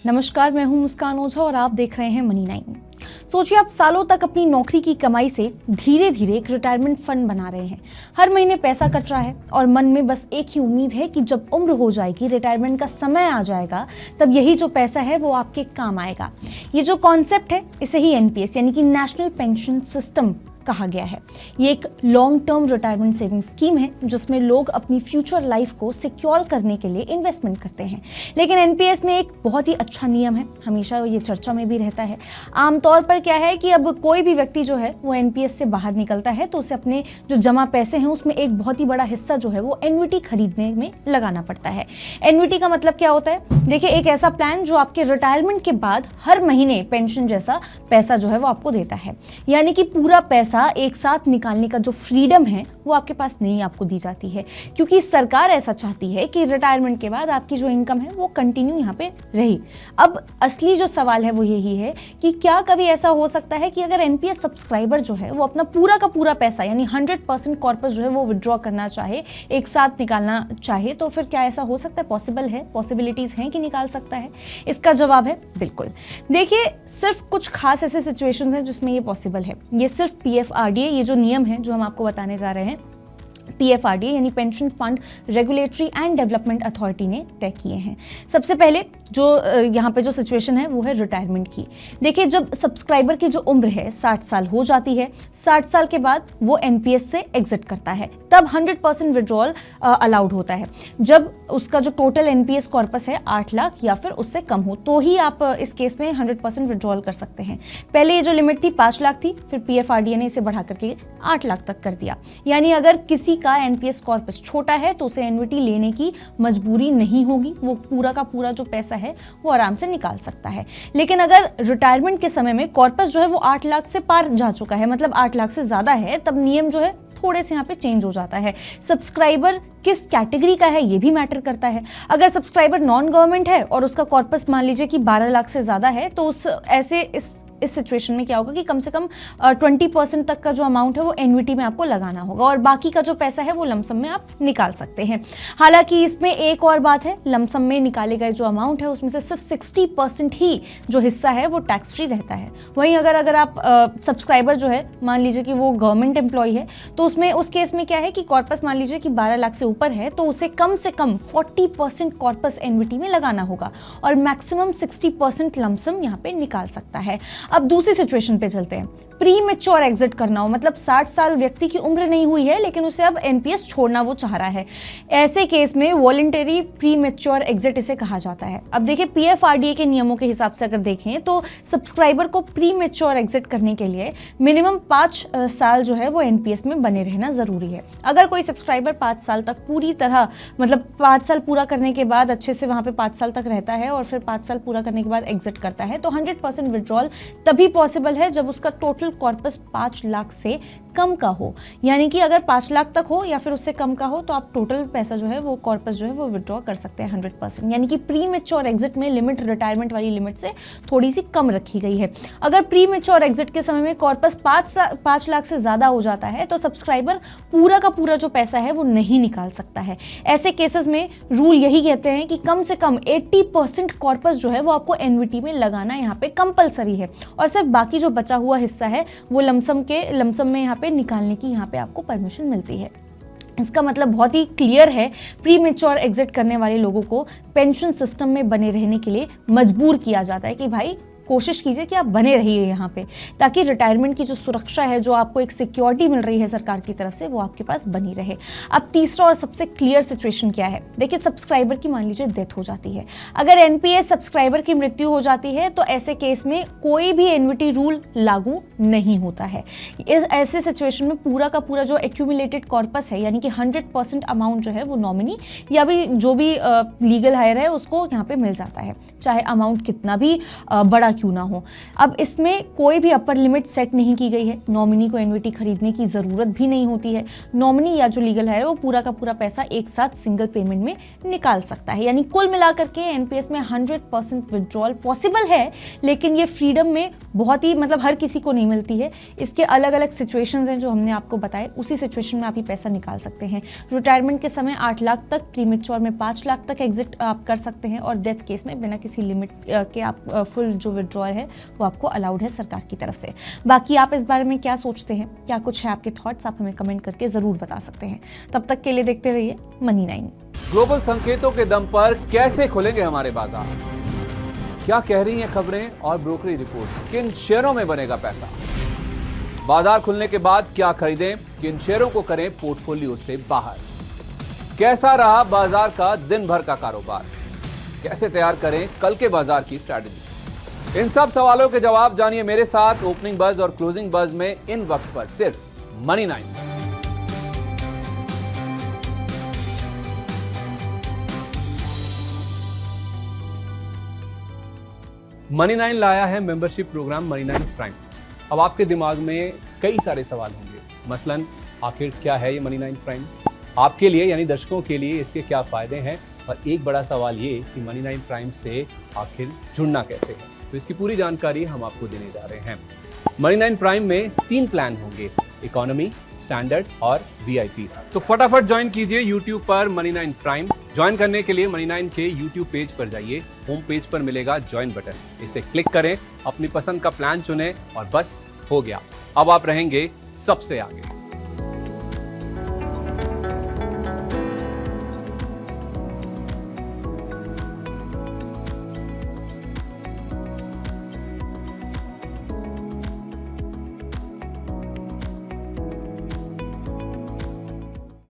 नमस्कार, मैं हूं मुस्कान ओझा और आप देख रहे हैं मनी 9। सोचिए, आप सालों तक अपनी नौकरी की कमाई से धीरे धीरे एक रिटायरमेंट फंड बना रहे हैं। हर महीने पैसा कट रहा है और मन में बस एक ही उम्मीद है कि जब उम्र हो जाएगी, रिटायरमेंट का समय आ जाएगा, तब यही जो पैसा है वो आपके काम आएगा। ये जो कॉन्सेप्ट है, इसे ही एनपीएस यानी कि नेशनल पेंशन सिस्टम कहा गया है। ये एक long term retirement saving scheme है जिसमें लोग अपनी फ्यूचर लाइफ को सिक्योर करने के लिए इन्वेस्टमेंट करते हैं। लेकिन एनपीएस में एक बहुत ही अच्छा नियम है, हमेशा ये चर्चा में भी रहता है। आमतौर पर क्या है कि अब कोई भी व्यक्ति जो है वो एनपीएस से बाहर निकलता है तो उसे अपने जो जमा पैसे हैं उसमें एक बहुत ही बड़ा हिस्सा जो है वो एन्युटी खरीदने में लगाना पड़ता है। एन्युटी का मतलब क्या होता है? देखिए, एक ऐसा प्लान जो आपके रिटायरमेंट के बाद हर महीने पेंशन जैसा पैसा जो है वो आपको देता है। यानी कि पूरा पैसा एक साथ निकालने का जो फ्रीडम है वो आपके पास नहीं आपको दी जाती है, क्योंकि सरकार ऐसा चाहती है कि रिटायरमेंट के बाद आपकी जो इनकम है वो कंटिन्यू यहाँ पे रही। अब असली जो सवाल है वो यही है कि क्या कभी ऐसा हो सकता है कि अगर एनपीएस सब्सक्राइबर जो है वो अपना पूरा का पूरा पैसा यानी 100% कॉर्पस जो है वो विड्रॉ करना चाहे, एक साथ निकालना चाहे, तो फिर क्या ऐसा हो सकता है? पॉसिबल है, पॉसिबिलिटीज हैं कि निकाल सकता है। इसका जवाब है बिल्कुल। देखिए, सिर्फ कुछ खास ऐसे सिचुएशंस हैं जिसमें ये पॉसिबल है। ये सिर्फ पीएफआरडीए, ये जो नियम है जो हम आपको बताने जा रहे हैं, पीएफआरडीए यानी pension fund regulatory and development authority ने तय किए हैं। सबसे पहले जो यहाँ पे जो सिचुएशन है वो है रिटायरमेंट की। देखिए, जब सब्सक्राइबर की जो उम्र है 60 साल हो जाती है, 60 साल के बाद वो एनपीएस से एग्जिट करता है, तब 100% विड्रॉल अलाउड होता है। जब उसका जो टोटल एनपीएस कॉर्पस है 8 लाख या फिर उससे कम हो, तो ही आप इस केस में 100% विड्रॉल कर सकते हैं। पहले ये जो लिमिट थी 5 लाख थी, फिर पीएफआरडीए ने इसे बढ़ा करके 8 लाख तक कर दिया। यानी अगर किसी का एनपीएस कॉर्पस छोटा है तो उसे एन्युटी लेने की मजबूरी नहीं होगी, वो पूरा का पूरा जो पैसा है वो आराम से निकाल सकता है। लेकिन अगर रिटायरमेंट के समय में कॉर्पस जो है वो 8 लाख से पार जा चुका है, मतलब 8 लाख से ज्यादा है, तब नियम जो है थोड़े से यहाँ पे चेंज हो जाता है। सब्सक्राइबर किस कैटेगरी का है ये भी मैटर करता है। अगर सब्सक्राइबर नॉन गवर्नमेंट है और उसका कॉर्पस मान लीजिए कि 12 लाख से ज्यादा है, तो इस सिचुएशन में क्या होगा कि कम से कम 20% तक का जो अमाउंट है वो एन्युटी में आपको लगाना होगा और बाकी का जो पैसा है वो लमसम में आप निकाल सकते हैं। हालांकि इसमें एक और बात है, लमसम में निकाले गए जो अमाउंट है उसमें से सिर्फ 60% ही जो हिस्सा है वो टैक्स फ्री रहता है। वहीं अगर आप सब्सक्राइबर जो है, मान लीजिए कि वो गवर्नमेंट एम्प्लॉय है, तो उस केस में क्या है कि कॉर्पस मान लीजिए कि 12 लाख से ऊपर है तो उसे कम से कम 40% कॉर्पस एन्युटी में लगाना होगा और मैक्सिमम 60% लमसम यहाँ पे निकाल सकता है। अब दूसरी सिचुएशन पे चलते हैं। प्री मैच्योर एग्जिट करना हो, मतलब 60 साल व्यक्ति की उम्र नहीं हुई है लेकिन उसे अब एनपीएस छोड़ना वो चाह रहा है। ऐसे केस में वॉलंटरी प्री मैच्योर एग्जिट इसे कहा जाता है। अब देखिए, पीएफआरडीए के नियमों के हिसाब से अगर देखें तो सब्सक्राइबर को प्री मैच्योर एग्जिट करने के लिए मिनिमम 5 साल जो है वो एनपीएस में बने रहना जरूरी है। अगर कोई सब्सक्राइबर 5 साल तक पूरी तरह, मतलब 5 साल पूरा करने के बाद अच्छे से वहां पे 5 साल तक रहता है और फिर 5 साल पूरा करने के बाद एग्जिट करता है, तो 100% विड्रॉल तभी पॉसिबल है जब उसका टोटल कॉर्पस 5 लाख से कम का हो। यानी कि अगर 5 लाख तक हो या फिर उससे कम का हो तो आप टोटल पैसा जो है वो कॉर्पस जो है वो विड्रॉ कर सकते हैं 100%। यानी कि प्री मैच्योर एग्जिट में लिमिट रिटायरमेंट वाली लिमिट से थोड़ी सी कम रखी गई है। अगर प्री मैच्योर एग्जिट के समय में कॉर्पस 5 लाख से ज्यादा हो जाता है तो सब्सक्राइबर पूरा का पूरा जो पैसा है वो नहीं निकाल सकता है। ऐसे केसेस में रूल यही कहते हैं कि कम से कम 80% कॉर्पस जो है वो आपको एन्युटी में लगाना यहाँ पे कंपलसरी है और सिर्फ बाकी जो बचा हुआ हिस्सा है वो लमसम में यहाँ पे निकालने की यहाँ पे आपको परमिशन मिलती है। इसका मतलब बहुत ही क्लियर है, प्री मैच्योर एग्जिट करने वाले लोगों को पेंशन सिस्टम में बने रहने के लिए मजबूर किया जाता है कि भाई कोशिश कीजिए कि आप बने रहिए यहाँ पे, ताकि रिटायरमेंट की जो सुरक्षा है, जो आपको एक सिक्योरिटी मिल रही है सरकार की तरफ से, वो आपके पास बनी रहे। अब तीसरा और सबसे क्लियर सिचुएशन क्या है? देखिए, सब्सक्राइबर की मान लीजिए डेथ हो जाती है। अगर एनपीएस सब्सक्राइबर की मृत्यु हो जाती है तो ऐसे केस में कोई भी एन्युटी रूल लागू नहीं होता है। ऐसे सिचुएशन में पूरा का पूरा जो एक्यूमुलेटेड कॉर्पस है, यानी कि 100% अमाउंट जो है वो नॉमिनी या भी जो भी लीगल हायर है उसको यहाँ पे मिल जाता है, चाहे अमाउंट कितना भी बड़ा क्यों ना हो। अब इसमें कोई भी अपर लिमिट सेट नहीं की गई है, नॉमिनी को एन्युटी खरीदने की ज़रूरत भी नहीं होती है। नॉमिनी या जो लीगल है वो पूरा का पूरा पैसा एक साथ सिंगल पेमेंट में निकाल सकता है। यानी कुल मिलाकर के एनपीएस में 100% विड्रॉल पॉसिबल है, लेकिन ये फ्रीडम में बहुत ही मतलब हर किसी को नहीं मिलती है। इसके अलग अलग सिचुएशंस हैं जो हमने आपको बताए, उसी सिचुएशन में आप ये पैसा निकाल सकते हैं। रिटायरमेंट के समय 8 लाख तक, प्रीमेच्योर में 5 लाख तक एग्जिट आप कर सकते हैं और डेथ केस में बिना किसी लिमिट के आप फुल जो विड्रॉल है वो आपको अलाउड है सरकार की तरफ से। बाकी आप इस बारे में क्या सोचते हैं, क्या कुछ है आपके थॉट्स, आप हमें कमेंट करके ज़रूर बता सकते हैं। तब तक के लिए देखते रहिए मनी 9। ग्लोबल संकेतों के दम पर कैसे खुलेंगे हमारे बाजार, क्या कह रही हैं खबरें और ब्रोकरी रिपोर्ट्स, किन शेयरों में बनेगा पैसा, बाजार खुलने के बाद क्या खरीदें, किन शेयरों को करें पोर्टफोलियो से बाहर, कैसा रहा बाजार का दिन भर का कारोबार, कैसे तैयार करें कल के बाजार की स्ट्रैटेजी। इन सब सवालों के जवाब जानिए मेरे साथ ओपनिंग बज और क्लोजिंग बज में इन वक्त पर सिर्फ मनी 9। मनी 9 लाया है मेंबरशिप प्रोग्राम मनी 9 प्राइम। अब आपके दिमाग में कई सारे सवाल होंगे, मसलन आखिर क्या है ये मनी 9 प्राइम, आपके लिए यानी दर्शकों के लिए इसके क्या फायदे हैं, और एक बड़ा सवाल ये कि मनी 9 प्राइम से आखिर जुड़ना कैसे है। तो इसकी पूरी जानकारी हम आपको देने जा रहे हैं। मनी 9 प्राइम में 3 प्लान होंगे, इकोनॉमी, स्टैंडर्ड और वीआईपी। तो फटाफट ज्वाइन कीजिए यूट्यूब पर मनी 9 प्राइम। ज्वाइन करने के लिए मनी 9 के यूट्यूब पेज पर जाइए, होम पेज पर मिलेगा ज्वाइन बटन, इसे क्लिक करें, अपनी पसंद का प्लान चुनें और बस हो गया, अब आप रहेंगे सबसे आगे।